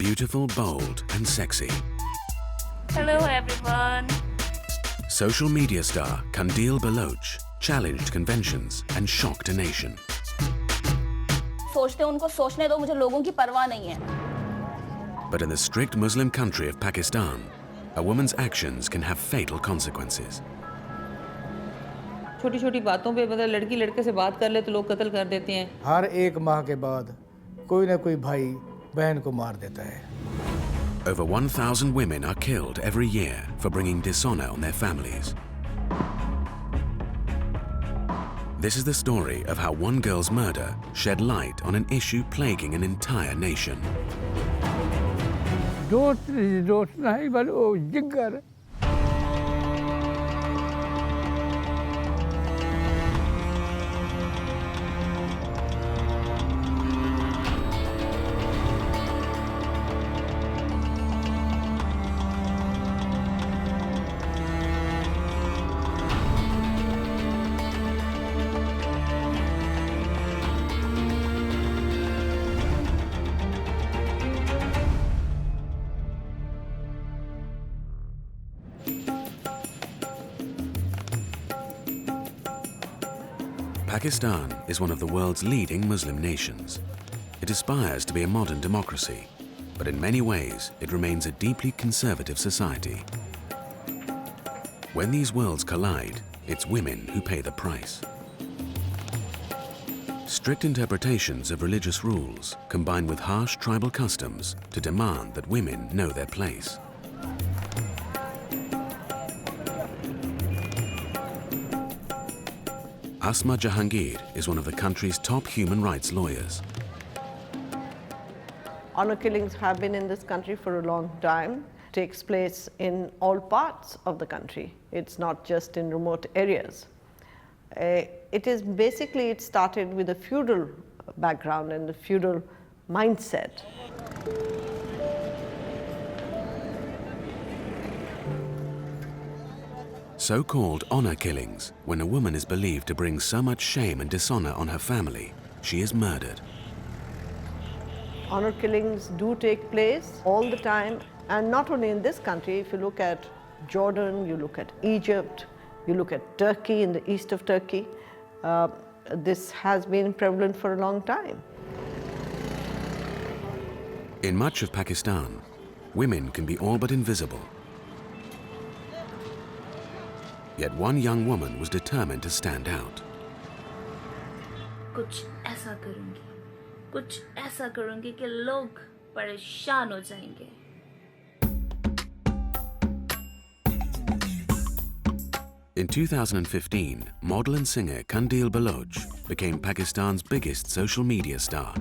beautiful, bold and sexy. Hello everyone. Social media star Qandeel Baloch challenged conventions and shocked a nation. सोचते उनको सोचने दो, मुझे लोगों की परवाह नहीं है. But in the strict Muslim country of Pakistan, a woman's actions can have fatal consequences. छोटी छोटी बातों पे मतलब लड़की लड़के से बात कर ले तो लोग कत्ल कर देते हैं. हर एक माह के बाद कोई ना कोई भाई बहन को मार देता है. Over 1,000 women are killed every year for bringing dishonor on their families. This is the story of how one girl's murder shed light on an issue plaguing an entire nation. Dost nahi, but oh, jigar. Pakistan is one of the world's leading Muslim nations. It aspires to be a modern democracy, but in many ways it remains a deeply conservative society. When these worlds collide, it's women who pay the price. Strict interpretations of religious rules combine with harsh tribal customs to demand that women know their place. Asma Jahangir is one of the country's top human rights lawyers. Honor killings have been in this country for a long time. It takes place in all parts of the country. It's not just in remote areas. It started with a feudal background and the feudal mindset. So-called honor killings, when a woman is believed to bring so much shame and dishonor on her family, she is murdered. Honor killings do take place all the time, and not only in this country. If you look at Jordan, you look at Egypt, you look at Turkey, in the east of Turkey, this has been prevalent for a long time. In much of Pakistan, women can be all but invisible. Yet one young woman was determined to stand out. कुछ ऐसा करूंगी कि लोग परेशान हो जाएंगे. In 2015, model and singer Qandeel Baloch became Pakistan's biggest social media star.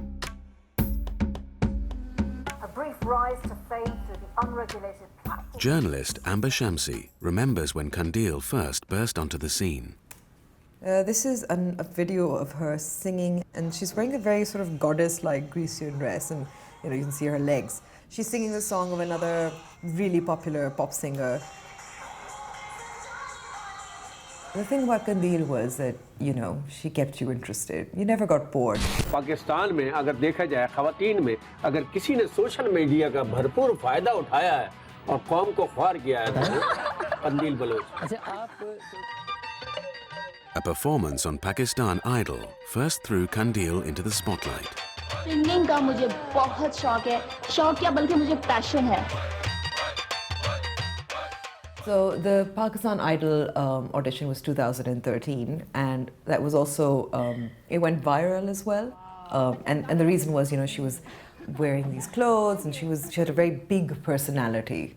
A brief rise to fame through the unregulated platform. Journalist Amber Shamsi remembers when Qandeel first burst onto the scene. This is a video of her singing, and she's wearing a very sort of goddess-like Grecian dress, and you can see her legs. She's singing the song of another really popular pop singer. The thing about Qandeel was that, she kept you interested. You never got bored. Pakistan में अगर देखा जाए ख़वातीन में अगर किसी ने social media का भरपूर फायदा उठाया है और कौम को ख्वार किया है तो कंदील Bloch. A performance on Pakistan Idol first threw Qandeel into the spotlight. Singing का मुझे बहुत शौक है. शौक क्या बल्कि मुझे पैशन है. So the Pakistan Idol audition was 2013, and that was also, it went viral as well. And the reason was, she was wearing these clothes, and she had a very big personality.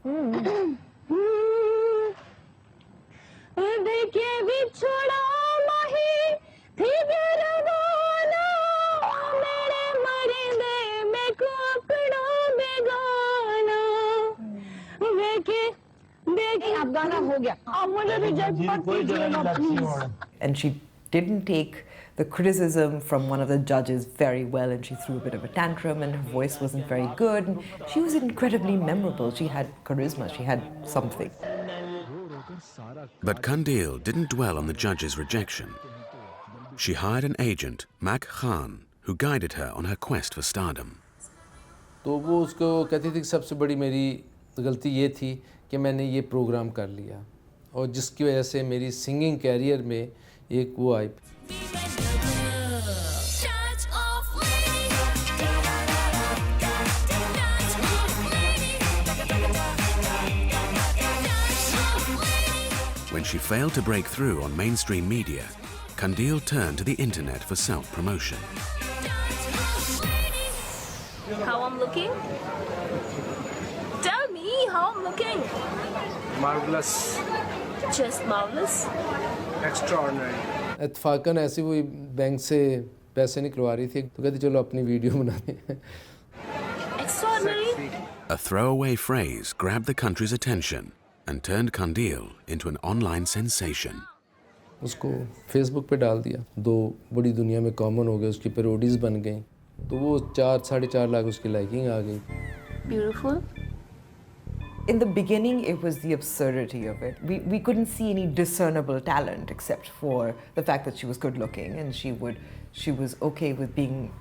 And she didn't take the criticism from one of the judges very well, and she threw a bit of a tantrum, and her voice wasn't very good. And she was incredibly memorable. She had charisma, she had something. But Qandeel didn't dwell on the judge's rejection. She hired an agent, Mak Khan, who guided her on her quest for stardom. तो वो उसको कहती थी कि सबसे बड़ी मेरी गलती ये थी कि मैंने ये प्रोग्राम कर लिया, और जिसकी वजह से मेरी सिंगिंग कैरियर में एक वो आई। When she failed to break through on mainstream media, Kandil turned to the internet for self-promotion. How I'm looking? Tell me how I'm looking. Marvelous. Just marvelous. Extraordinary. इत्फाकन ऐसे वो बैंक से पैसे निकलवा रही थी, तो कहती चलो अपनी वीडियो बनाते हैं। Extraordinary. A throwaway phrase grabbed the country's attention and turned Kandil into an online sensation. उसको फेसबुक पे डाल दिया, दो बड़ी दुनिया में कॉमन हो गए, उसकी पैरोडीज बन गई, तो वो 4-4.5 लाख उसकी लाइकिंग आ गई। Beautiful. In the beginning, it was the absurdity of it. We couldn't see any discernible talent except for the fact that she was good looking and she was okay with being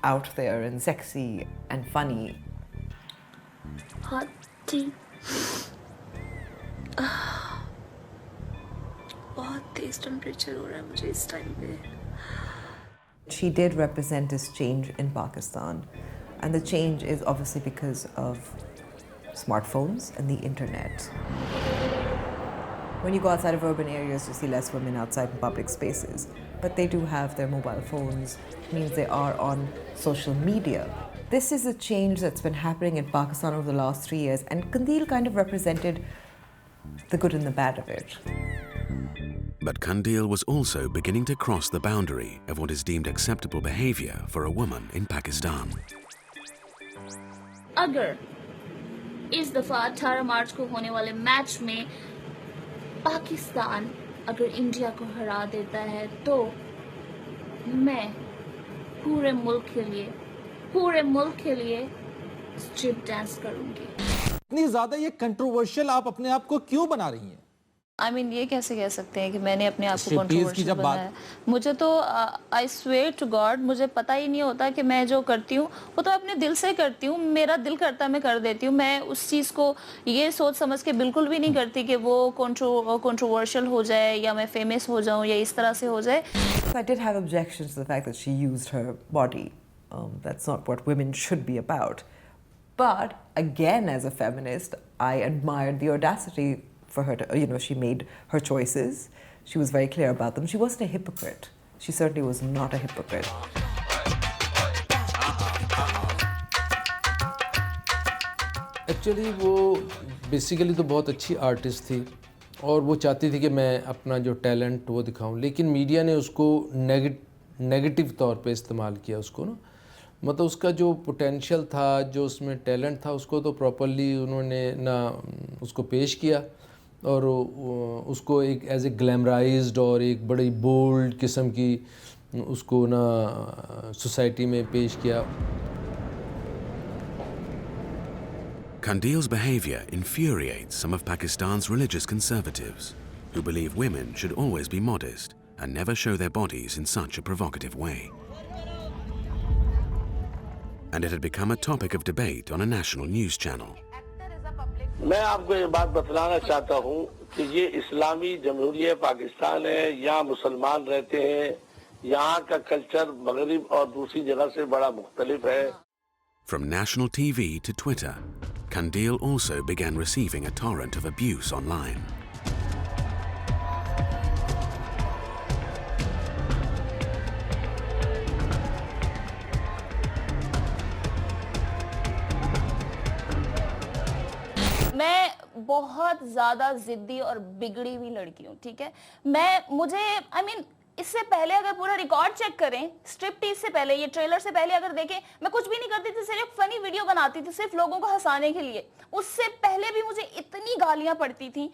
out there and sexy and funny. Hot tea. बहुत तेज temperature हो रहा है मुझे इस time पे। She did represent this change in Pakistan, and the change is obviously because of smartphones and the internet. When you go outside of urban areas, you see less women outside in public spaces, but they do have their mobile phones, it means they are on social media. This is a change that's been happening in Pakistan over the last 3 years, and Kandil kind of represented the good and the bad of it. But Kandil was also beginning to cross the boundary of what is deemed acceptable behavior for a woman in Pakistan. अगर इस दफा 18 मार्च को होने वाले match में पाकिस्तान अगर India को हरा देता है तो मैं पूरे मुल्क के लिए स्ट्रिप डांस करूंगी। इतनी ज्यादा ये कंट्रोवर्शियल आप अपने आप को क्यों बना रही हैं? I mean, ये कैसे कह सकते हैं कि मैंने अपने आप को कंट्रोवर्शियल बनाया है? मुझे तो I swear to God मुझे पता ही नहीं होता कि मैं जो करती हूँ वो तो अपने दिल से करती हूँ, मेरा दिल करता है मैं कर देती हूँ। मैं उस चीज़ को ये सोच समझ के बिल्कुल भी नहीं करती कि वो कंट्रोवर्शियल हो जाए या मैं फेमस हो जाऊँ या इस तरह से हो जाए। I did have objections to the fact that she used her body. That's not what women should be about. But again, as a feminist, I admired the audacity for her to, she made her choices. She was very clear about them. She wasn't a hypocrite. She certainly was not a hypocrite. Actually वो basically तो बहुत अच्छी artist थी और वो चाहती थी कि मैं अपना जो टैलेंट वो दिखाऊं, लेकिन मीडिया ने उसको नेगेटिव तौर पे इस्तेमाल किया उसको ना, मतलब उसका जो पोटेंशियल था, जो उसमें टैलेंट था, उसको तो प्रॉपरली उन्होंने ना उसको पेश किया और उसको एक एज ए ग्लैमराइज्ड और एक बड़ी बोल्ड किस्म की उसको ना सोसाइटी में पेश किया। Kandil's behavior infuriates some of Pakistan's religious conservatives, who believe women should always be modest and never show their bodies in such a provocative way. And it had become a topic of debate on a national news channel. मैं आपको ये बात बतलाना चाहता हूँ कि ये इस्लामी जमहूरियत पाकिस्तान है, यहाँ मुसलमान रहते हैं, यहाँ का कल्चर मगरिब और दूसरी जगह से बड़ा मुख्तलिफ है। From national TV to Twitter, Kandil also began receiving a torrent of abuse online. मैं बहुत ज़्यादा ज़िद्दी और बिगड़ी हुई लड़की हूँ, ठीक है। इससे पहले अगर पूरा रिकॉर्ड चेक करें, स्ट्रिप टीज से पहले, ये ट्रेलर से पहले अगर देखें, मैं कुछ भी नहीं करती थी, सिर्फ फनी वीडियो बनाती थी सिर्फ लोगों को हंसाने के लिए। उससे पहले भी मुझे इतनी गालियां पड़ती थी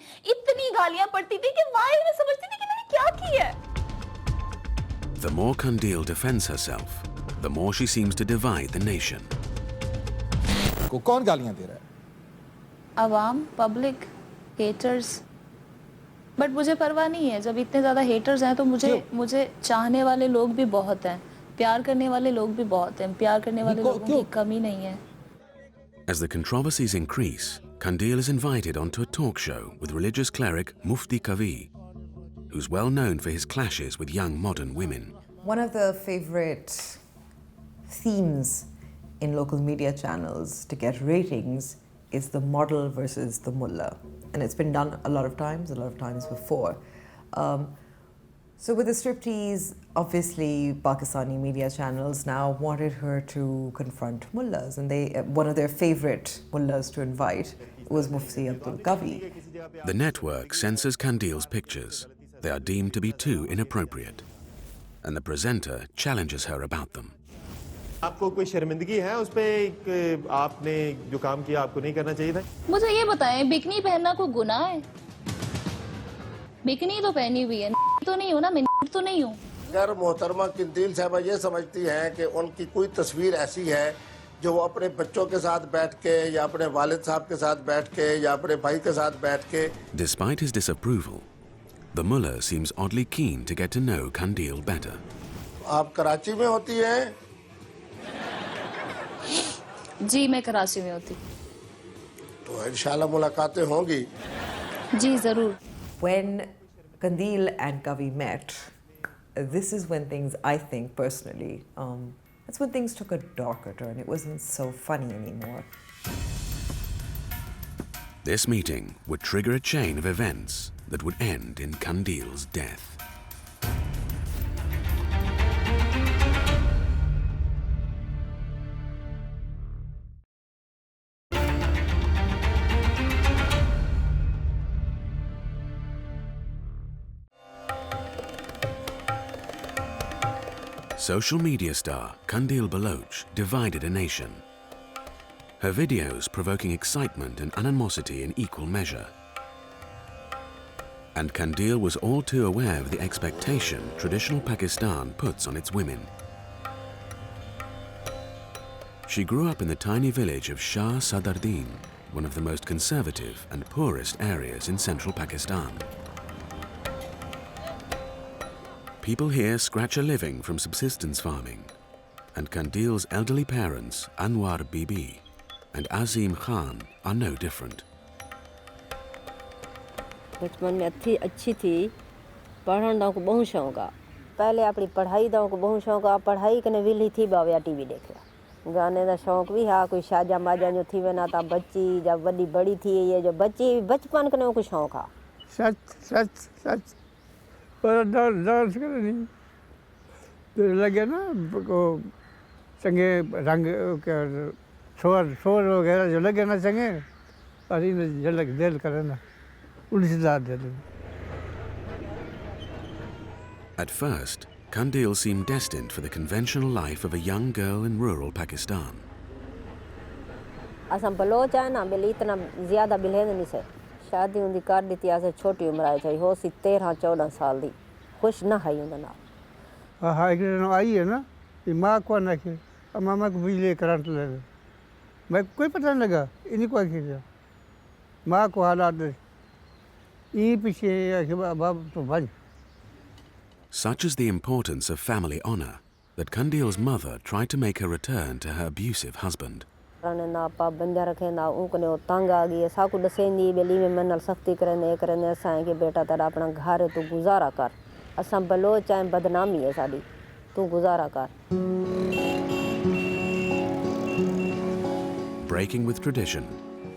कि वाई मैं समझती थी कि मैंने क्या किया है। The more Kandil defends herself, the more she seems to divide the nation. को कौन गालियां दे रहा है? अवाम, पब्लिक, हेटर्स। बट मुझे परवाह नहीं है, जब इतने ज़्यादा हेटर्स हैं तो मुझे चाहने वाले लोग भी बहुत हैं, प्यार करने वाले लोग भी बहुत हैं, प्यार करने वाले लोगों की कमी नहीं है। As the controversies increase, Kandil is invited onto a talk show with religious cleric Mufti Kavi, who's well known for his clashes with young modern women. One of the favorite themes in local media channels to get ratings is the model versus the mullah. And it's been done a lot of times before. So with the striptease, obviously Pakistani media channels now wanted her to confront mullahs, and one of their favorite mullahs to invite was Mufti Abdul Kavi. The network censors Kandil's pictures. They are deemed to be too inappropriate, and the presenter challenges her about them. आपको कोई शर्मिंदगी है उस पे कि आपने जो काम किया आपको नहीं करना चाहिए था? मुझे ये बताएं, बिकनी पहनना कोई गुनाह है? बिकनी तो पहनी हुई है, तो नहीं हो ना, मैं तो नहीं हूँ। अगर मोहतरमा कंदील साहबा ये समझती हैं कि उनकी कोई तस्वीर ऐसी है जो वो अपने बच्चों के साथ बैठ के या अपने वालिद साहब के साथ बैठ के या अपने भाई के साथ बैठ के। Despite his disapproval, the mullah seems oddly keen to get to know Kandil better. आप कराची में होती हैं? जी मैं कराची में होती। तो इंशाल्लाह मुलाकातें होंगी। जी जरूर। When Kandil and Kavi met, this is when things, I think personally, that's when things took a darker turn. It wasn't so funny anymore. This meeting would trigger a chain of events that would end in Kandil's death. Social media star Kandil Baloch divided a nation. Her videos provoking excitement and animosity in equal measure. And Kandil was all too aware of the expectation traditional Pakistan puts on its women. She grew up in the tiny village of Shah Sadardin, one of the most conservative and poorest areas in central Pakistan. People here scratch a living from subsistence farming, and Kandil's elderly parents, Anwar Bibi and Azim Khan, are no different. बचपन में अच्छी थी, पढ़ण दा को बहुत शौक आ। पहले अपनी पढ़ाई दा को बहुत शौक आ, पढ़ाई कने विली थी बावया टीवी देखया। गाने दा शौक भी हा, कोई शाजा माजा जो थी वना ता बच्ची जब बड़ी बड़ी थी ये जो बच्ची बचपन कने को शौक आ। सच सच सच पर डांस करे नहीं तो लगे ना को संगे रंग के शोर वगैरह जो लगे ना संगे अरे ने झलक दिल करे ना उल्टी दाद दे दे। At first, Kandil seemed destined for the conventional life of a young girl in rural Pakistan. असम बलोच है ना बिल इतना ज़्यादा बिल है नहीं से शादी उनकी कर दी थी ऐसे छोटी उम्र आई चाहिए हो सी 13-14 साल दी खुश ना है उनका नाम हाँ एक दिन आई है ना ये माँ को ना कि मामा को बिजली करंट लगे मैं कोई पता नहीं लगा इन्हीं को किया माँ को हालात ये पीछे बाप तो बन। Such is the importance of family honor that Kandil's mother tried to make her return to her abusive husband. ना पाबंदियां रखे ना उनकने वो तंग आ गई साकू दसेंदी बेली में मनल सख्ती करने असां के बेटा तेरा अपना घर है तू गुजारा कर असम बलोच है बदनामी है साडी तू गुजारा कर। Breaking with tradition,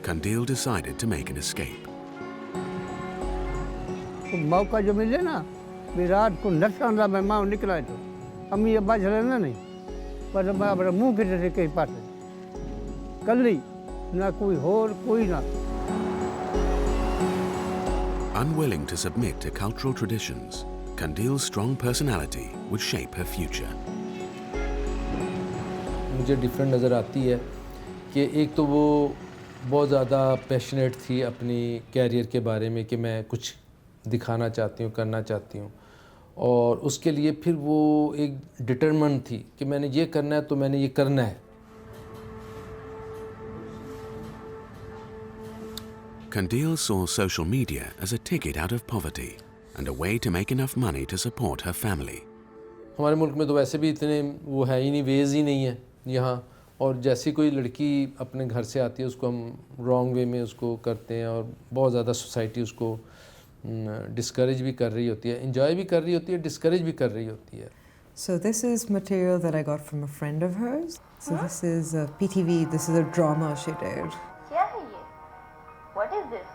Kandil decided to make an escape. मौका जो मिले ना विराट को नशा मैं माँ निकला तो अम्मी अब्बा चले नहीं पर मैं अपना मुँह के कहीं पाते कल्ली ना कोई होर कोई ना। Unwilling to submit to cultural traditions, Kandil's strong personality would shape her future. मुझे डिफरेंट नज़र आती है कि एक तो वो बहुत ज़्यादा पैशनेट थी अपनी कैरियर के बारे में कि मैं कुछ दिखाना चाहती हूँ करना चाहती हूँ और उसके लिए फिर वो एक डिटरमिन्ड थी कि मैंने ये करना है तो मैंने ये करना है। Kandil saw social media as a ticket out of poverty and a way to make enough money to support her family. हमारे मुल्क में तो वैसे भी इतने वो है ही नहीं वेज ही नहीं है यहाँ और जैसी कोई लड़की अपने घर से आती है उसको हम रॉन्ग वे में उसको करते हैं और बहुत ज़्यादा सोसाइटी उसको डिस्करेज भी कर रही होती है, इंजॉय भी कर रही होती है, डिस्करेज भी कर रही होती है. So this is material that I got from a friend of hers. So this is PTV, this is a drama she did. क्या है ये? What is this?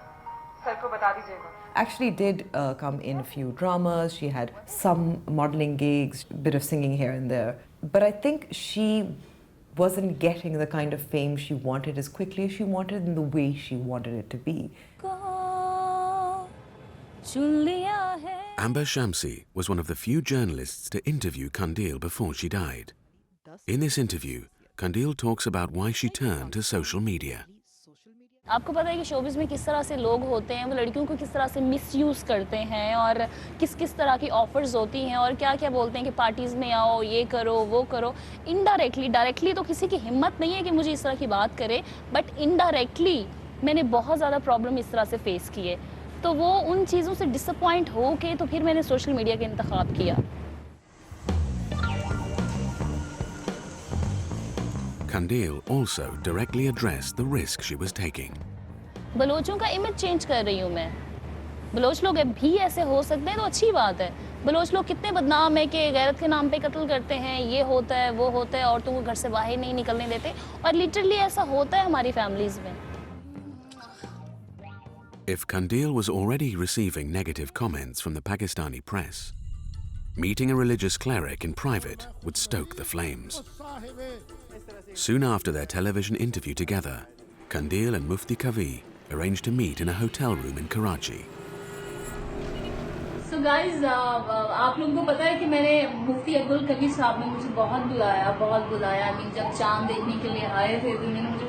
सर को बता दीजिएगा. Actually did come in a few dramas. She had some modeling gigs, bit of singing here and there. But I think she wasn't getting the kind of fame she wanted as quickly as she wanted in the way she wanted it to be. Amber Shamsi was one of the few journalists to interview Kandil before she died. In this interview, Kandil talks about why she turned to social media. आपको पता है कि showbiz में किस तरह से लोग होते हैं, वो लड़कियों को किस तरह से मिसयूज़ करते हैं और किस किस तरह की ऑफर्स होती हैं और क्या क्या बोलते हैं कि पार्टीज़ में आओ, ये करो, वो करो. इनडायरेक्टली, डायरेक्टली तो किसी की हिम्मत नहीं है कि मुझे इस तरह की बात करे, बट इनडायरेक्टली मैंने बहुत ज़्यादा प्रॉब्लम इस तरह से फेस किए. तो वो उन चीज़ों से डिसअपॉइंट हो के तो फिर मैंने सोशल मीडिया का इंतखाब किया. Kandil also directly addressed the risk she was taking. बलोचों का इमेज चेंज कर रही हूँ मैं. बलोच लोग भी ऐसे हो सकते हैं तो अच्छी बात है. बलोच लोग कितने बदनाम है कि गैरत के नाम पे कत्ल करते हैं, ये होता है, वो होता है, औरतों को घर से बाहर नहीं निकलने देते, और लिटरली ऐसा होता है हमारी फैमिलीज में. If Kandil was already receiving negative comments from the Pakistani press, meeting a religious cleric in private would stoke the flames. Soon after their television interview together, Kandil and Mufti Kavi arranged to meet in a hotel room in Karachi. So guys, आप लोगों को पता है कि मैंने मुफ्ती अब्दुल कबीर साहब ने मुझे बहुत बुलाया. I mean, जब चांद देखने के लिए आए थे तो मैंने मुझे.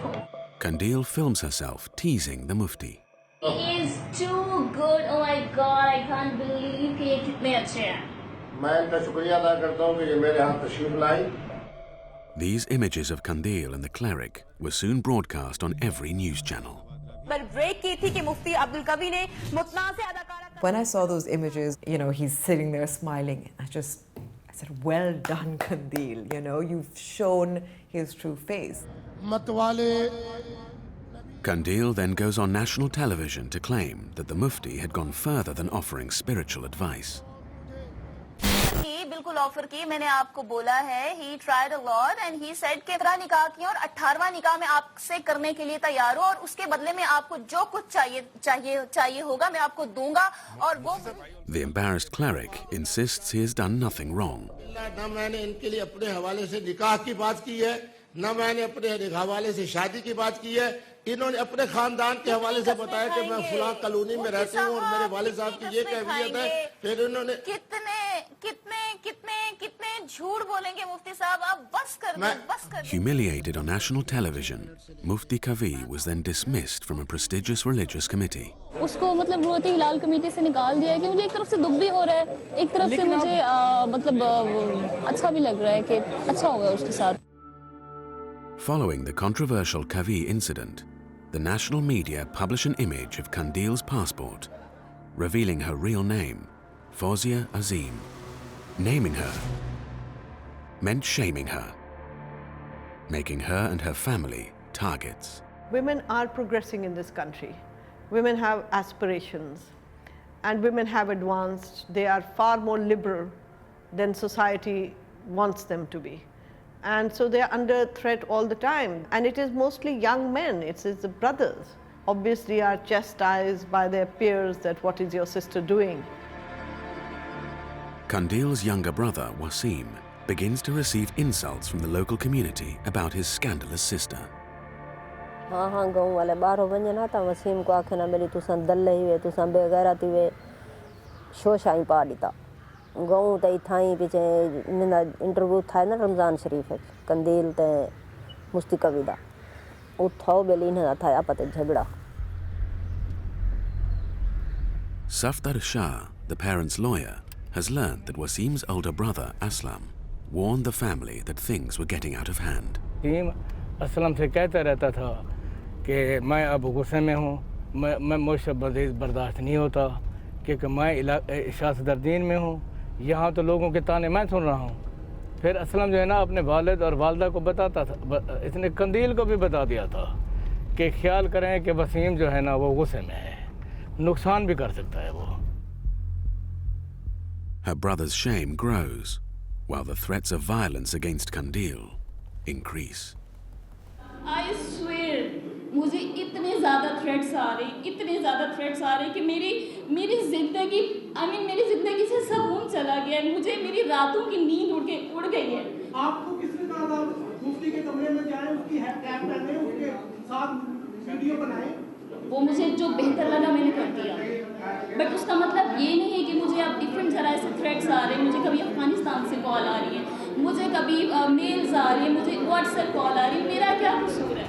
Kandil films herself teasing the Mufti. He is too good. Oh my God, I can't believe कि ये कितने अच्छे हैं. मैं इनका शुक्रिया अदा करता हूँ कि ये मेरे यहाँ तशरीफ लाई. These images of Kandil and the cleric were soon broadcast on every news channel. When I saw those images, you know, he's sitting there smiling. I said, well done, Kandil. You know, you've shown his true face. Kandil then goes on national television to claim that the Mufti had gone further than offering spiritual advice. बिल्कुल offer की. मैंने आपको बोला है, he tried a lot and he said कि 17 निकाह किए और 18वां निकाह मैं आपसे करने के लिए तैयार हूँ और उसके बदले में आपको जो कुछ चाहिए होगा मैं आपको दूंगा. और वो The embarrassed cleric insists he has done nothing wrong. ना मैंने इनके लिए अपने हवाले से निकाह की बात की है, ना मैंने अपने हवाले से शादी की बात की है. इन्होंने अपने खानदान के हवाले से बताया कि मैं फलां कॉलोनी में रहती हूँ और मेरे वालिद साहब की ये कैफियत है. फिर इन्होंने कितने झूठ बोलेंगे मुफ्ती साहब. आप बस कर दो. Humiliated on national television, Mufti Kavi was then dismissed from a prestigious religious committee. उसको मतलब रोती हिलाल कमेटी से निकाल दिया कि मुझे एक तरफ से दुख भी हो रहा है, एक तरफ से मुझे मतलब अच्छा भी लग रहा है कि अच्छा होगा उसके साथ. Following the controversial Kavi incident, the national media published an image of Kandil's passport, revealing her real name, Fawzia Azim. Naming her meant shaming her, making her and her family targets. Women are progressing in this country. Women have aspirations and women have advanced. They are far more liberal than society wants them to be. And so they are under threat all the time. And it is mostly young men, it's the brothers. Obviously are chastised by their peers that what is your sister doing? Kandil's younger brother, Wasim, begins to receive insults from the local community about his scandalous sister. हाँ गाँव वाले बाहरों बन जाना था. वसीम को आखे ना मेरी तुसन दल ही वे तुसन बेगैरती वे शोशाई पा दिता. गाँव तई थाई पीछे निंदा इंटरव्यू था ना रमज़ान शरीफ है कंदील ते मुफ्ती कवी दा उठाओ बेली ना था आपस झगड़ा. Safdar Shah, the parents' lawyer, has learned that Wasim's older brother, Aslam, warned the family that things were getting out of hand. Aslam से कहता रहता था कि मैं अब गुस्से में हूँ, मैं मुझसे बर्दाश्त नहीं होता क्योंकि मैं सियासत दर्दीन में हूँ. यहाँ तो लोगों के ताने मैं सुन रहा हूँ फिर असलम जो है ना अपने वालिद और वालदा को बताता था, इसने कंदील को भी बता दिया था कि ख्याल करें कि वसीम जो है ना वो गुस्से में है, नुकसान भी कर सकता है वो। Her brother's shame grows while the threats of violence against Kandil increase. I swear, मुझे इतने ज़्यादा थ्रेट्स आ रहे कि मेरी ज़िंदगी मेरी ज़िंदगी से सुकून चला गया है। मुझे मेरी रातों की नींद उड़ गई है। आपको किसने कहा मुफ्ती के कमरे में जाएं, उसकी हैक करने, उसके साथ वीडियो बनाएं? वो मुझे जो बेहतर लगा मैंने कर दिया, बट उसका मतलब ये नहीं है कि मुझे अब डिफरेंट तरह से थ्रेट्स आ रहे हैं। मुझे कभी अफगानिस्तान से कॉल आ रही है, मुझे कभी मेल्स आ रही है, मुझे व्हाट्सएप कॉल आ रही है। मेरा क्या कसूर है?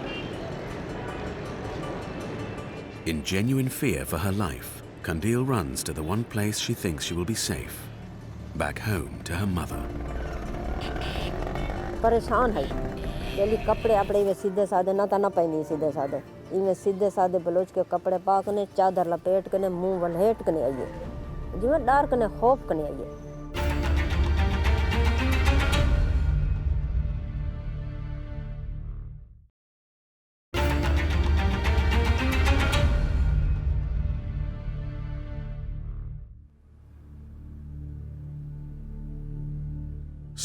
In genuine fear for her life, Kandil runs to the one place she thinks she will be safe, back home to her mother. परेशान है, डेली कपड़े अपने में सीधे साधे ना ता ना पहनी सीधे साधे, इनमें सीधे साधे बलोच के कपड़े पाकने, चादर लपेट कने, मुंह वलहेट कने आइए, जिमें डार कने खौफ कने आइए।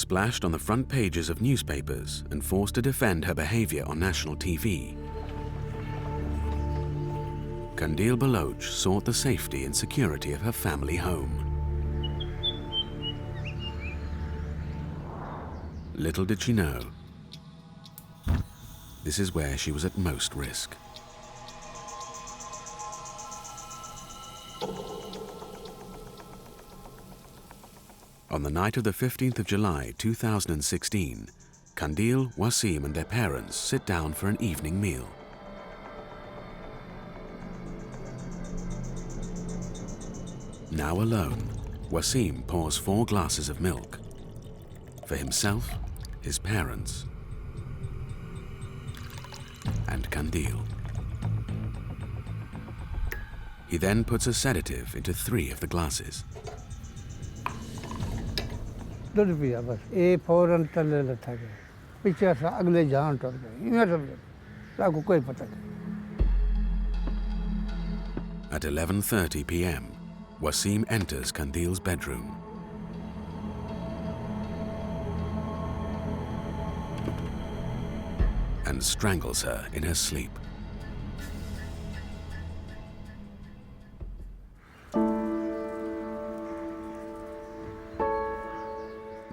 Splashed on the front pages of newspapers and forced to defend her behavior on national TV, Kandil Baloch sought the safety and security of her family home. Little did she know, this is where she was at most risk. On the night of the 15th of July 2016, Kandil, Wasim and their parents sit down for an evening meal. Now alone, Wasim pours 4 glasses of milk for himself, his parents, and Kandil. He then puts a sedative into 3 of the glasses. दूध पिया बस, ये फौरन तले लथा गया, पीछे से अगले जान टूट गए, इन्हें सब कोई पता नहीं। At 11:30 p.m., Wasim enters Kandil's bedroom. And strangles her in her sleep.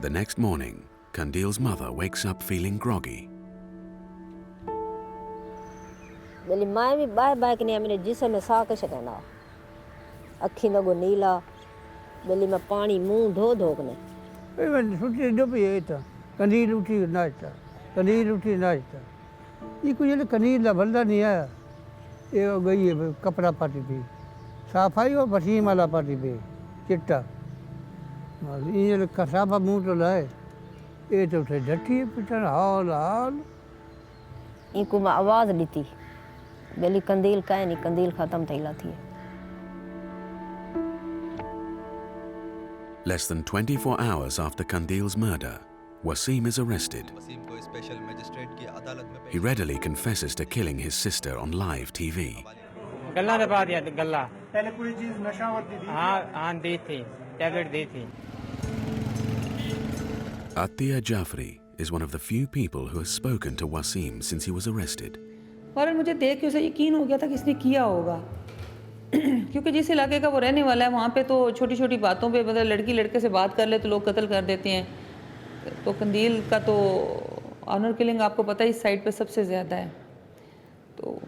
The next morning, Kandil's mother wakes up feeling groggy. मेरी माँ भी बाय कने मेरे जिस्म में साक शकना, अखी नगो नीला, बेली में पानी मुंह धो कने। मैं सोची जो भी है था, कंदील उठी नाचता, ये कुछ ये कंदील ला बंदा नहीं आया, ये गई है कपड़ा पाटी पे, सफाई और वसीम वाला पाटी पे, चिट्टा। ये कसाबा मुंह तो लाए, ये तो उठे डटी पिटन हाल। इनको मैं आवाज़ दी थी, बेली कंदील का नहीं, कंदील खत्म थईला थी। Less than 24 hours after Kandil's murder, Wasim is arrested. He readily confesses to killing his sister on live TV. गल्ला दबा दिया गल्ला। पहले पूरी चीज नशावर दी थी। हाँ दी थी, टैबलेट दी थी। Atiya Jafri is one of the few people who has spoken to Wasim since he was arrested. और मुझे देख के उसे यकीन हो गया था कि इसने किया होगा, क्योंकि जिस इलाके का वो रहने वाला है वहाँ पे तो छोटी छोटी बातों पे मतलब लड़की लड़के से बात कर ले तो लोग कत्ल कर देते हैं। तो कंदील का तो ऑनर किलिंग आपको पता है इस साइड पे सबसे ज़्यादा है। तो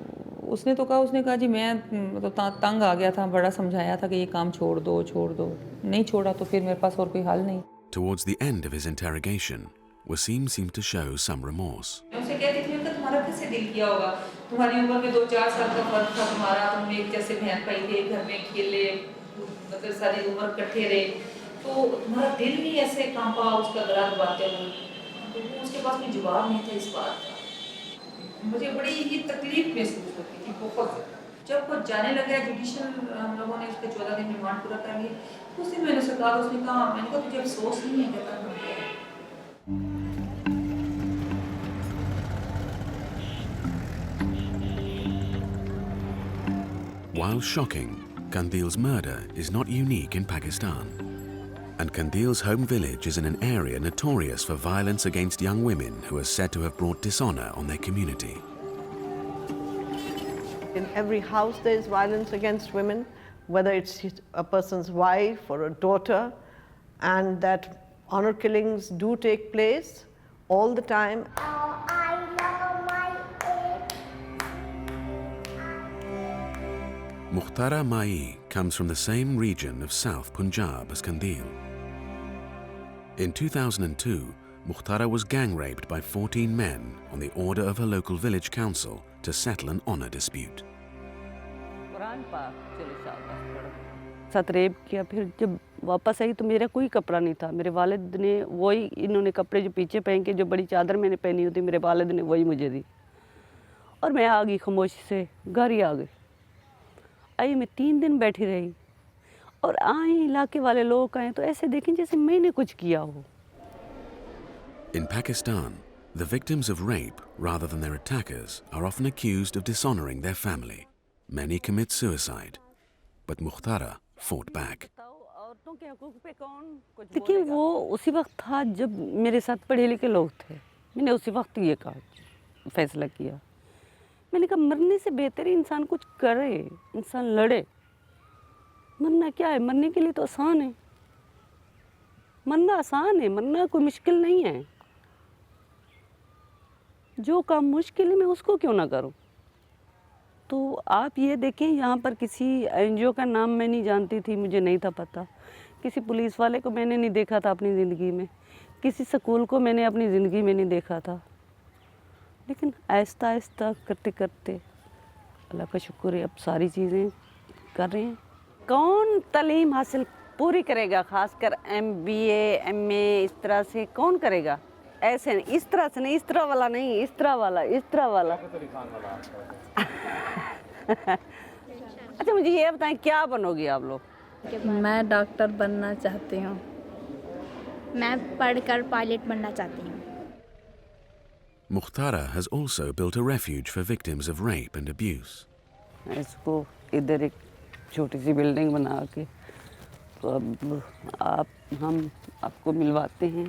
उसने कहा जी मैं तो तंग आ गया था, बड़ा समझाया था कि ये काम छोड़ दो, नहीं छोड़ा तो फिर मेरे पास और कोई हल नहीं। Towards the end of his interrogation, Wasim seemed to show some remorse. उसे कहती थी कि तुम्हारा कैसे दिल किया होगा, तुम्हारी उम्र में 2-4 साल का फर्क था तुम्हारा, तुम एक जैसे बहन भाई थे, घर में खेले, मतलब सारी उम्र इकट्ठे रहे, तो तुम्हारा दिल भी ऐसे कांपा उसका गला दबाते हुए। तो उसके पास कोई जवाब नहीं था इस बात का। मुझे बड़ी ही तकलीफ महसूस होती थी बहुत। जब वो जाने लगा जुडिशल हम लोगों ने उसके 14 दिन रिमांड पूरा कर लिया, उस दिन मैंने उससे कहा, उसने कहा मैंने कहा तुझे अफसोस नहीं है? कहता while shocking, Qandil's murder is not unique in Pakistan. And Qandil's home village is in an area notorious for violence against young women who are said to have brought dishonor on their community. In every house there is violence against women, whether it's a person's wife or a daughter, and that honor killings do take place all the time. Mukhtara Mai comes from the same region of South Punjab as Qandil. In 2002, Mukhtara was gang raped by 14 men on the order of her local village council to settle an honor dispute. साथ rape किया। फिर जब वापस आई तो मेरा कोई कपड़ा नहीं था। मेरे वालिद ने वही, इन्होंने कपड़े जो पीछे पहन के जो बड़ी चादर मैंने पहनी होती, मेरे वालिद ने वही मुझे दी और मैं आ गई खामोशी से, घर ही आ गई। आई मैं 3 दिन बैठी रही और आए इलाके वाले लोग आए तो ऐसे देखें जैसे मैंने कुछ किया हो। In Pakistan, the victims of rape, rather than their attackers, are often accused of dishonoring their family. Many commit suicide, but Mukhtara fought back. देखिए वो उसी वक्त था जब मेरे साथ पढ़े लिखे लोग थे। मैंने उसी वक्त ये कहा, फैसला किया। मैंने कहा मरने से बेहतर ही इंसान कुछ करे, इंसान लड़े। मरना क्या है? मरने के लिए तो आसान है। मरना आसान है, मरना कोई मुश्किल नहीं है। जो काम मुश्किल है मैं उसको क्यों ना करूं? तो आप ये देखें, यहाँ पर किसी एनजीओ का नाम मैं नहीं जानती थी, मुझे नहीं था पता। किसी पुलिस वाले को मैंने नहीं देखा था अपनी ज़िंदगी में, किसी स्कूल को मैंने अपनी ज़िंदगी में नहीं देखा था। लेकिन आहिस्ता आहिस्ता करते करते अल्लाह का शुक्र है अब सारी चीज़ें कर रहे हैं। कौन तालीम हासिल पूरी करेगा, ख़ासकर MBA MA इस तरह से कौन करेगा? ऐसे नहीं, इस तरह से नहीं, इस तरह वाला नहीं, इस तरह वाला, इस तरह वाला। अच्छा मुझे ये बताएं क्या बनोगी आप लोग? मैं डॉक्टर बनना चाहती हूँ। मैं पढ़कर पायलट बनना चाहती हूँ। Mukhtara has also built a refuge for victims of rape and abuse. इसको इधर एक छोटी सी बिल्डिंग बना के तो अब हम आपको मिलवाते हैं।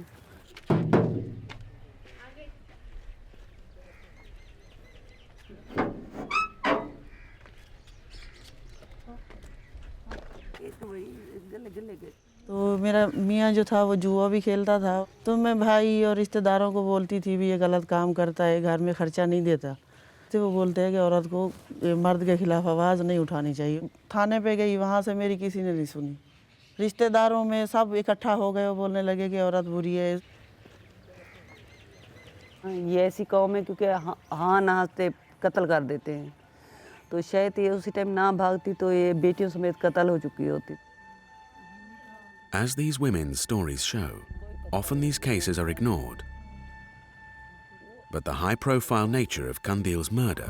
तो मेरा मियाँ जो था वो जुआ भी खेलता था, तो मैं भाई और रिश्तेदारों को बोलती थी भी ये गलत काम करता है, घर में खर्चा नहीं देता। तो वो बोलते हैं कि औरत को मर्द के खिलाफ आवाज़ नहीं उठानी चाहिए। थाने पे गई, वहाँ से मेरी किसी ने नहीं सुनी। रिश्तेदारों में सब इकट्ठा हो गए, वो बोलने लगे कि औरत बुरी है। ये ऐसी कौम है क्योंकि हाँ नहाते कत्ल कर देते हैं, तो शायद ये उसी टाइम ना भागती तो ये बेटियों समेत कत्ल हो चुकी होती। As these women's stories show, often these cases are ignored. But the high-profile nature of Qandil's murder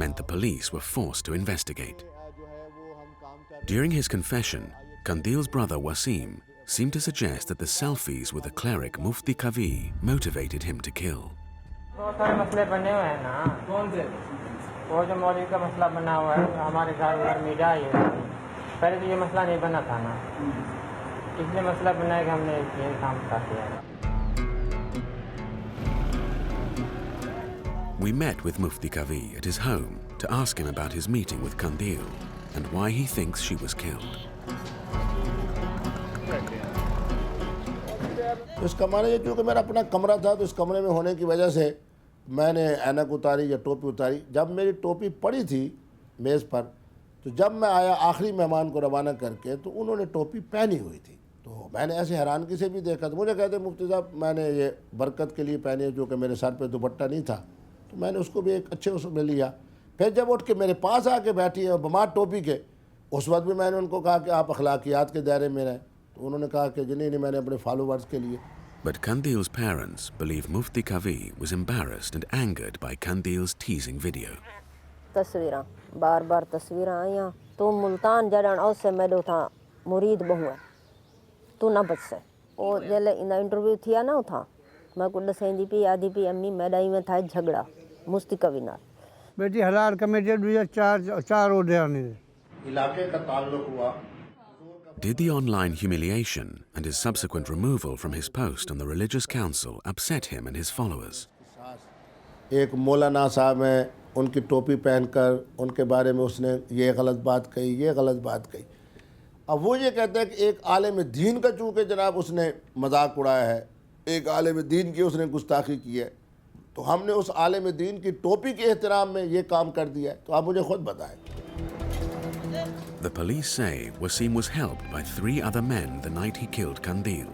meant the police were forced to investigate. During his confession, Qandil's brother Wasim seemed to suggest that the selfies with the cleric Mufti Kavi motivated him to kill. बहुत सारे मसले बने हुए हैं ना। कौन से? वो जो मौलवी का मसला बना हुआ है, हमारे घर मीडिया है। पहले तो ये मसला नहीं बना था ना, इसलिए मसला बना कि हमने ये काम कर दिया। We met with Mufti Kavi at his home to ask him about his meeting with Qandil and why he thinks she was killed. इस कमरे में क्योंकि मेरा अपना कमरा था, तो इस कमरे में होने की वजह से मैंने ऐनक उतारी या टोपी उतारी। जब मेरी टोपी पड़ी थी मेज़ पर, तो जब मैं आया आखिरी मेहमान को रवाना करके, तो उन्होंने टोपी पहनी हुई थी। तो मैंने ऐसे हैरानगी से भी देखा, तो मुझे कहते मुफ्ती साहब मैंने ये बरकत के लिए पहनी है, जो कि मेरे सर पे दुपट्टा नहीं था, तो मैंने उसको भी एक अच्छे उसमें लिया। फिर जब उठ के मेरे पास आके बैठी है बमार टोपी के, उस वक्त भी मैंने उनको कहा कि आप अखलाकियात के दायरे में रहें, तो उन्होंने कहा कि नहीं मैंने अपने फॉलोवर्स के लिए। But Qandil's parents believe Mufti Kavi was embarrassed and angered by Qandil's teasing video. तस्वीरां बार तस्वीरां आईयां तो मुल्तान जड़न और से मेडो था मुरीद बहु है तू ना बच से ओ जले इन इंटरव्यू थिया ना था मैं को दसेंदी पी आधी पी अम्मी मैदाई में था झगड़ा मुफ्ती कवी नाल बेटी हलाल कमेटी 2004 ओडे आने इलाके का ताल्लुक हुआ। Did the online humiliation and his subsequent removal from his post on the religious council upset him and his followers? एक मौलाना साहब हैं, उनकी टोपी पहनकर उनके बारे में उसने ये गलत बात कही, ये गलत बात कही। अब वो ये कहते हैं कि एक आलिम दीन का चूँकि जनाब उसने मजाक उड़ाया है, एक आलिम दीन की उसने गुस्ताखी की है, तो हमने उस आलिम दीन की टोपी के एहतराम में ये काम कर दिया है। तो आप मुझे खुद बताएं। The police say Wasim was helped by 3 other men the night he killed Kandil,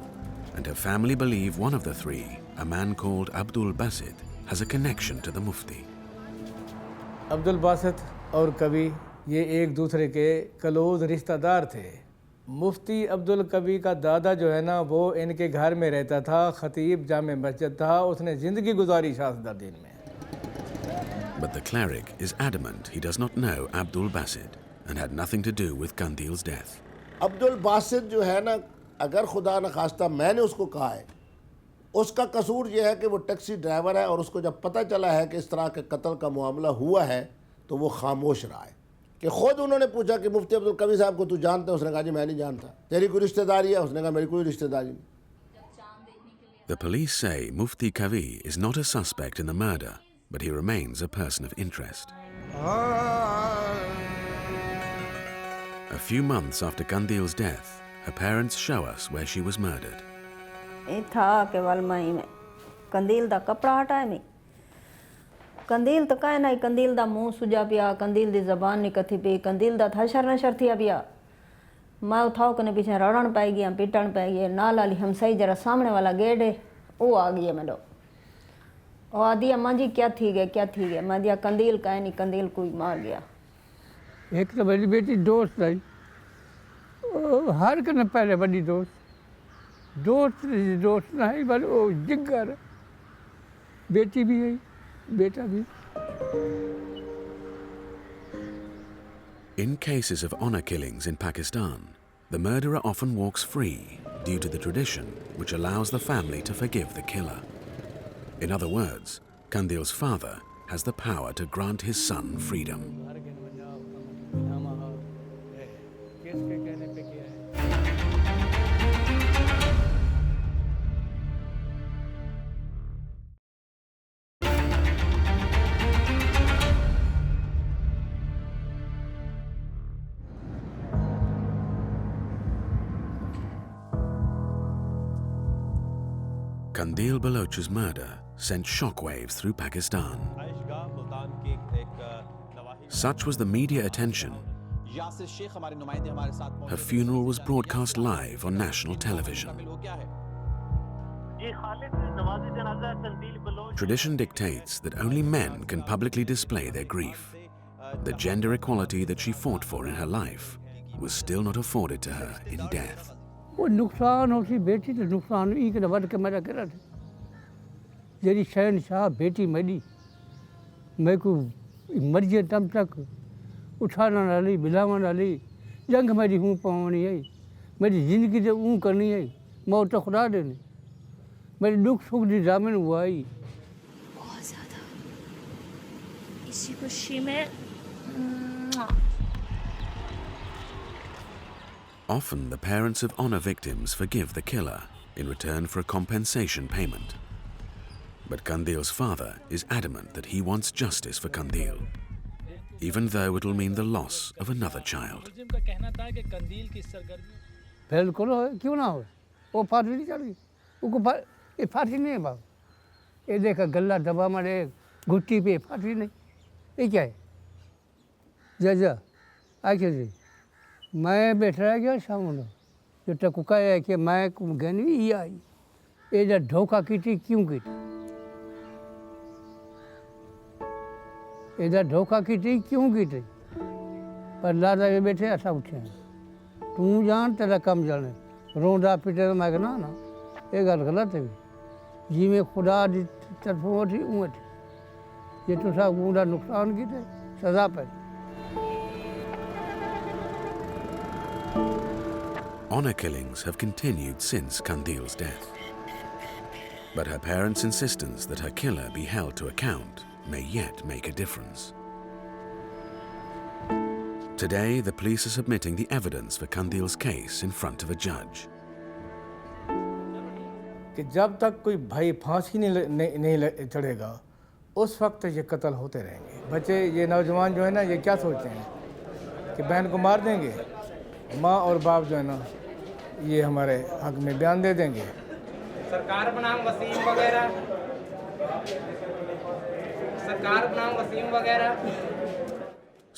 and her family believe one of the 3, a man called Abdul Basit, has a connection to the Mufti. Abdul Basit और कवि ये एक दूसरे के close रिश्तेदार थे। मुफ्ती अब्दुल कवि का दादा जो है ना, वो इनके घर में रहता था, खतीब जामे मस्जिद था, उसने ज़िंदगी गुजारी शाहज़ादीन में। But the cleric is adamant he does not know Abdul Basit and had nothing to do with Kandil's death. Abdul Basit जो है ना, अगर खुदा न खास्ता मैंने उसको कहा है, उसका कसूर ये है कि वो टैक्सी ड्राइवर है और उसको जब पता चला है कि इस तरह के कत्ल का मामला हुआ है तो वो खामोश रहा है। कि ख़ुद उन्होंने पूछा कि मुफ्ती अब्दुल कवी साहब को तू जानता है? उसने कहा जी मैं नहीं जानता। तेरी कोई रिश्तेदारी है? उसने कहा मेरी कोई रिश्तेदारी नहीं। The police say Mufti Kavi is not a suspect in the murder, but he remains a person of interest. A few months after Kandil's death, her parents show us where she was murdered. था केवल मई में कंदील दा कपड़ा हटाए नहीं, कंदील तो कहे नहीं, कंदील दा मुंह सुजा पिया, कंदील दी जबान नहीं कथी पी, कंदील दा था शर नशर थिया पिया। मैं उठाओ कने पीछे रड़न पाई गया, पीटन पाई गया, नाल वाली हम सही जरा सामने वाला गेट है वो आ गई है मेडो। और आदि अम्मा जी क्या थी गए, क्या थी गए? मैं दिया कंदील कहे नहीं, कंदील कोई मार गया। एक तो मेरी बेटी दोस्त आई, हर कने पहले बड़ी दोस्त नहीं बल वो जिगर, बेटी भी है, बेटा भी। In cases of honor killings in Pakistan, the murderer often walks free due to the tradition which allows the family to forgive the killer. In other words, Kandil's father has the power to grant his son freedom. Kandil Baloch's murder sent shockwaves through Pakistan. Such was the media attention. Her funeral was broadcast live on national television. Tradition dictates that only men can publicly display their grief. The gender equality that she fought for in her life was still not afforded to her in death. वो नुकसान होती बेटी तो नुकसान एक न बढ़ के मेरा करा थे। जेरी शहनशाह बेटी मेरी, मैं को मर्जी तम तक उठाना ना ली, बिलावा ना ली, जंग मेरी हूँ पावनी है, मेरी ज़िंदगी से ऊँ करनी है, मौत तो खुदा देने, मेरे दुख सुख दी जामिन हुआ ही। बहुत ज़्यादा इसी खुशी में। Often the parents of honor victims forgive the killer in return for a compensation payment. But Kandil's father is adamant that he wants justice for Kandil, even though it will mean the loss of another child. Fail करो क्यों ना हो, वो फांसी नहीं चली, उनको ये फांसी नहीं है बाप, ये देखा गला दबा मारे घुट्टी पे फांसी नहीं, ये क्या है? जा आके जी मैं बैठ रहा गया सामने जो टकुका है कि मैं गनी ही आई ये जो धोखा की थी क्यों की थी ये जो धोखा की थी क्यों की थी पर लादा ये बैठे ऐसा उठे हैं तू जान तेरा कम जाने रोंदा पिटे तो मैं कहना ना ये गल गलत है जी में खुदा दी तरफों थी उम्र थी ये तो सब पूरा नुकसान की थे सजा पे। Honor killings have continued since Kandil's death. But her parents' insistence that her killer be held to account may yet make a difference. Today, the police are submitting the evidence for Kandil's case in front of a judge. कि जब तक कोई भाई फांसी नहीं चढ़ेगा उस वक्त ये कत्ल होते रहेंगे। बच्चे ये नौजवान जो है ना ये क्या सोचते हैं कि बहन को मार देंगे, माँ और बाप जो है ना ये हमारे हक में बयान दे देंगे। सरकार बनाम वसीम वगैरह, सरकार बनाम वसीम वगैरह।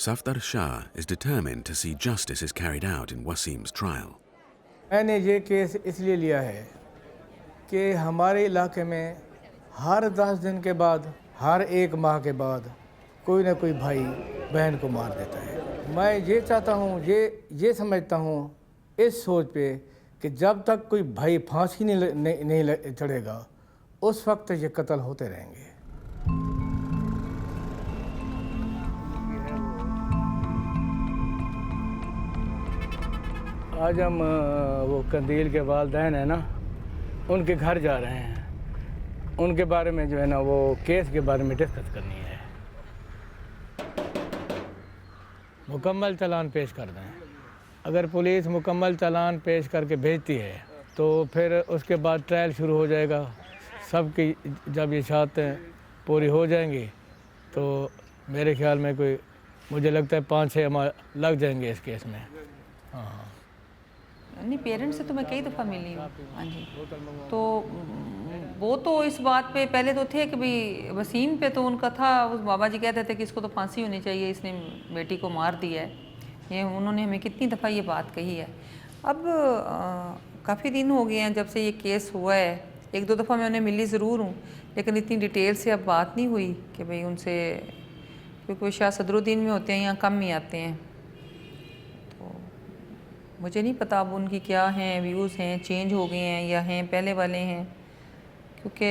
Safdar Shah is determined to see justice is carried out in Wasim's trial. मैंने ये केस इसलिए लिया है कि हमारे इलाके में हर 10 दिन के बाद, हर 1 माह के बाद कोई ना कोई भाई बहन को मार देता है। मैं ये चाहता हूँ, ये समझता हूँ इस सोच पे कि जब तक कोई भाई फांसी नहीं चढ़ेगा उस वक्त ये कत्ल होते रहेंगे। आज हम वो कंदील के वालिदैन हैं ना उनके घर जा रहे हैं, उनके बारे में जो है ना वो केस के बारे में डिस्कस करनी है। मुकम्मल चालान पेश कर दें। अगर पुलिस मुकम्मल चालान पेश करके भेजती है तो फिर उसके बाद ट्रायल शुरू हो जाएगा। सबकी जब ये शर्तें पूरी हो जाएंगी तो मेरे ख्याल में कोई, मुझे लगता है 5-6 माह लग जाएंगे इस केस में। हाँ नहीं, पेरेंट्स से तो मैं कई दफ़ा मिली हूँ। हाँ जी, तो वो तो इस बात पे पहले तो थे कि भाई वसीम पे तो उनका था, उस बाबा जी कहते थे कि इसको तो फांसी होनी चाहिए, इसने बेटी को मार दिया है। ये उन्होंने हमें कितनी दफ़ा ये बात कही है। अब काफ़ी दिन हो गए हैं जब से ये केस हुआ है। 1-2 दफ़ा मैं उन्हें मिली ज़रूर हूँ, लेकिन इतनी डिटेल से अब बात नहीं हुई कि भाई उनसे, क्योंकि वो शायद सदरुद्दीन में होते हैं, यहाँ कम ही आते हैं। मुझे नहीं पता अब उनकी क्या हैं व्यूज़ हैं, चेंज हो गए हैं या हैं पहले वाले हैं, क्योंकि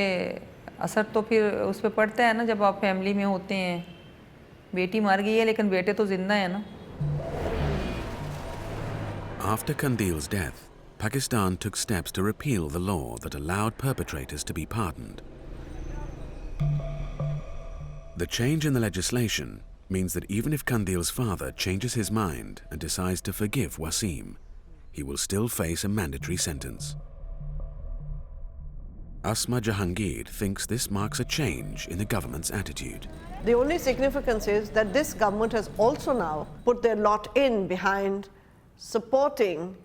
असर तो फिर उस पर पड़ता है ना जब आप फैमिली में होते हैं। बेटी मर गई है लेकिन बेटे तो जिंदा है ना। After Kandil's death, Pakistan took steps to repeal the law that allowed perpetrators to be pardoned. The change in the legislation means that even if Kandil's father changes his mind and decides to forgive Wasim, he will still face a mandatory sentence. Asma Jahangir thinks this marks a change in the government's attitude. The only significance is that this government has also now put their lot in behind supporting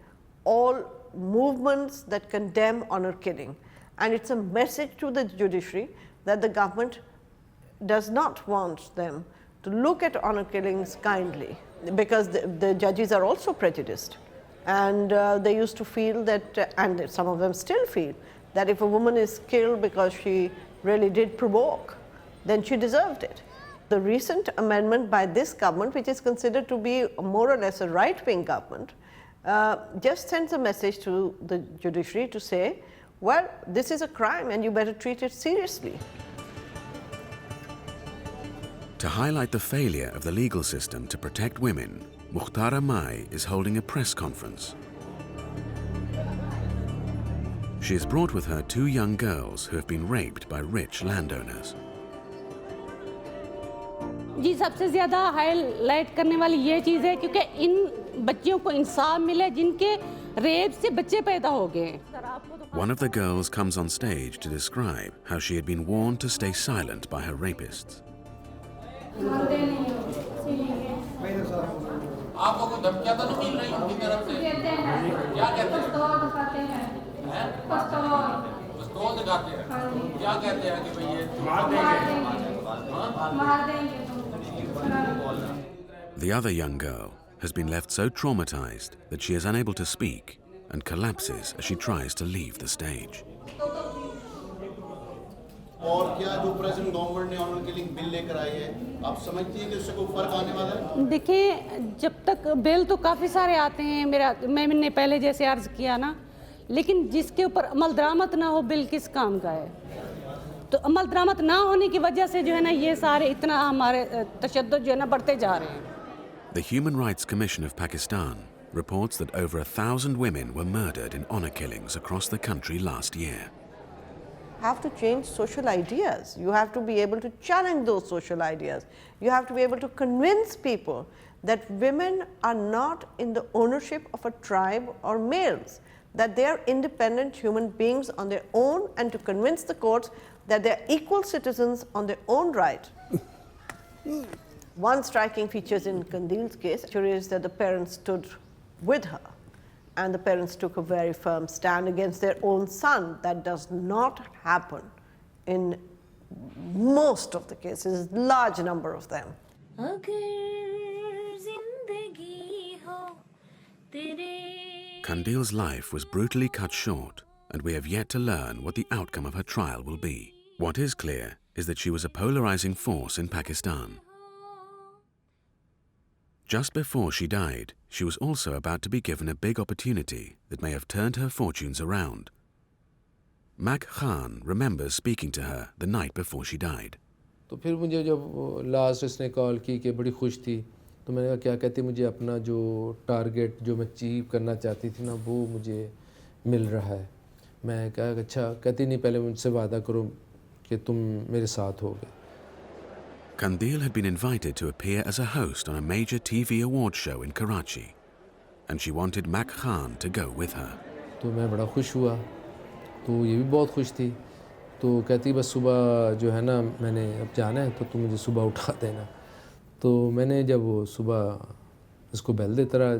all movements that condemn honor killing. And it's a message to the judiciary that the government does not want them to look at honor killings kindly, because the judges are also prejudiced, and they used to feel that, and some of them still feel, that if a woman is killed because she really did provoke, then she deserved it. The recent amendment by this government, which is considered to be more or less a right-wing government, just sends a message to the judiciary to say, well, this is a crime and you better treat it seriously. To highlight the failure of the legal system to protect women, Mukhtara Mai is holding a press conference. She has brought with her 2 young girls who have been raped by rich landowners. जी सबसे ज़्यादा highlight करने वाली ये चीज़ है क्योंकि इन बच्चियों को इंसाफ मिले जिनके रेप से बच्चे पैदा हो गए। One of the girls comes on stage to describe how she had been warned to stay silent by her rapists. आपको कोई धमकियां तो नहीं मिल रही उनकी तरफ से? क्या कहते हैं? पिस्तौल दिखाते हैं। क्या कहते हैं कि भाई ये मार देंगे? The other young girl has been left so traumatized that she is unable to speak and collapses as she tries to leave the stage. और क्या जो प्रेजेंट गवर्नमेंट ने ऑनर किलिंग बिल लेकर आई है, आप समझती हैं कि उससे कोई फर्क आने वाला है? देखिए, जब तक बिल तो काफ़ी सारे आते हैं, मैंने पहले जैसे अर्ज किया ना, लेकिन जिसके ऊपर अमल दरामद ना हो बिल किस काम का है? तो अमल दरामद ना होने की वजह से जो है ना ये सारे इतना हमारे तशद्दुद जो है ना बढ़ते जा रहे हैं। The Human Rights Commission of Pakistan reports that over 1,000 women were murdered in honor killings across the country last year. have to change social ideas. You have to be able to challenge those social ideas. You have to be able to convince people that women are not in the ownership of a tribe or males, that they are independent human beings on their own, and to convince the courts that they are equal citizens on their own right. One striking feature in Qandil's case is that the parents stood with her, and the parents took a very firm stand against their own son. That does not happen in most of the cases, large number of them. Qandil's life was brutally cut short, and we have yet to learn what the outcome of her trial will be. What is clear is that she was a polarizing force in Pakistan. Just before she died, she was also about to be given a big opportunity that may have turned her fortunes around. Mak Khan remembers speaking to her the night before she died. तो फिर मुझे जब last इसने call की कि बड़ी खुश थी, तो मैंने कहा क्या कहती, मुझे अपना जो टारगेट जो मैं अचीव करना चाहती थी ना, वो मुझे मिल रहा है। मैं कहा अच्छा, कहती नहीं पहले मुझसे वादा करो कि तुम मेरे साथ होगे। Qandil had been invited to appear as a host on a major TV award show in Karachi, and she wanted Mak Khan to go with her. तो मैं बड़ा खुश हुआ, तो ये भी बहुत खुश थी। तो कहती बस सुबह जो है ना, मैंने अब जाना है तो तुम मुझे सुबह उठा देना। तो मैंने जब वो सुबह इसको बेल देता रहा,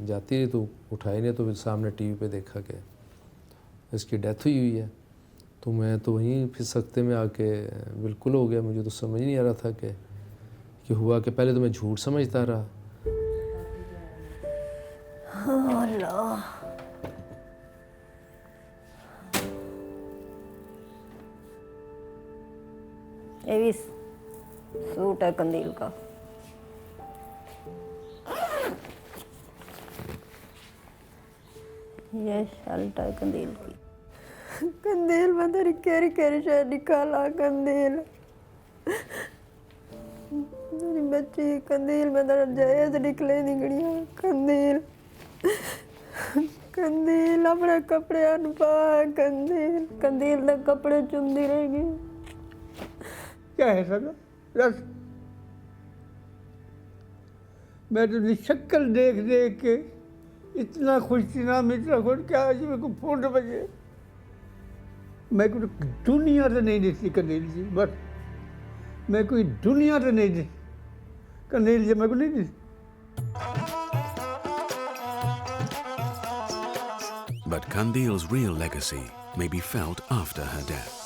जाती रही, तो उठाई नहीं, तो फिर सामने टीवी पे देखा कि इसकी डेथ हुई है। तो मैं तो वहीं फिर सख्ते में आके बिल्कुल हो गया। मुझे तो समझ नहीं आ रहा था कि हुआ कि पहले तो मैं झूठ समझता रहा। अल्लाह, ये भी सूट है कंदील का। ये शर्ट है कंदील की। कंदील में तेरी केरी केरी शायद निकाला कंदील। मेरी बच्ची कंदील में तेरा जहेज निकले निकलिया कंदील। कंदील अपने कपड़े अनपा कंदील। कंदील ने कपड़े चुमदी रहेगी। क्या है सर? बस मैं तो शक्ल देख देख के इतना खुश थी ना, इतना खुश, क्या आज मेरे को 4 बजे मैं कोई दुनिया तो नहीं देखती कंदील जी। बस मैं कोई दुनिया तो नहीं देखती कंदील जी, मैं को नहीं देखती। But Qandil's real legacy may be felt after her death.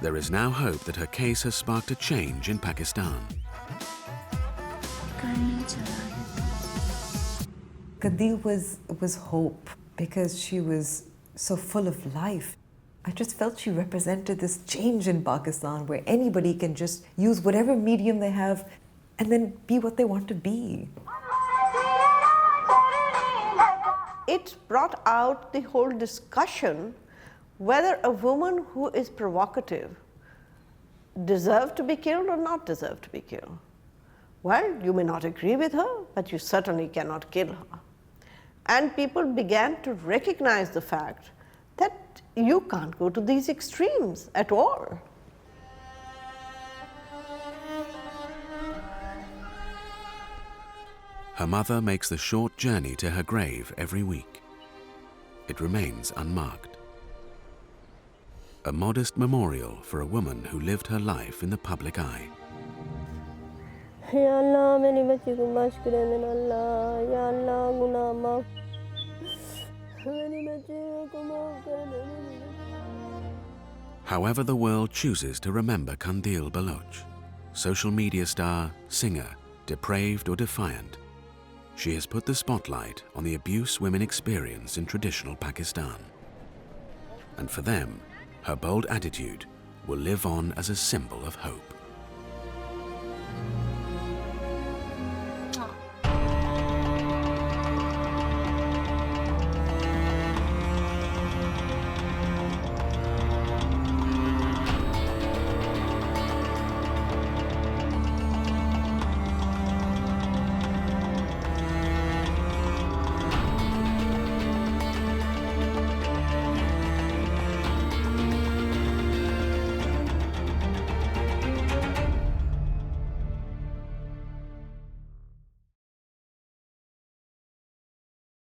There is now hope that her case has sparked a change in Pakistan. Qandil was hope because she was so full of life. I just felt she represented this change in Pakistan where anybody can just use whatever medium they have and then be what they want to be. It brought out the whole discussion whether a woman who is provocative deserves to be killed or not deserve to be killed. Well, you may not agree with her, but you certainly cannot kill her. And people began to recognize the fact that you can't go to these extremes at all. Her mother makes the short journey to her grave every week. It remains unmarked. A modest memorial for a woman who lived her life in the public eye. या अल्लाह मेरी बच्ची को माफ कर देना अल्लाह, या अल्लाह गुनाह माफ, मेरी बच्ची को माफ कर देना। However the world chooses to remember Qandil Baloch, social media star, singer, depraved or defiant, she has put the spotlight on the abuse women experience in traditional Pakistan. And for them, her bold attitude will live on as a symbol of hope.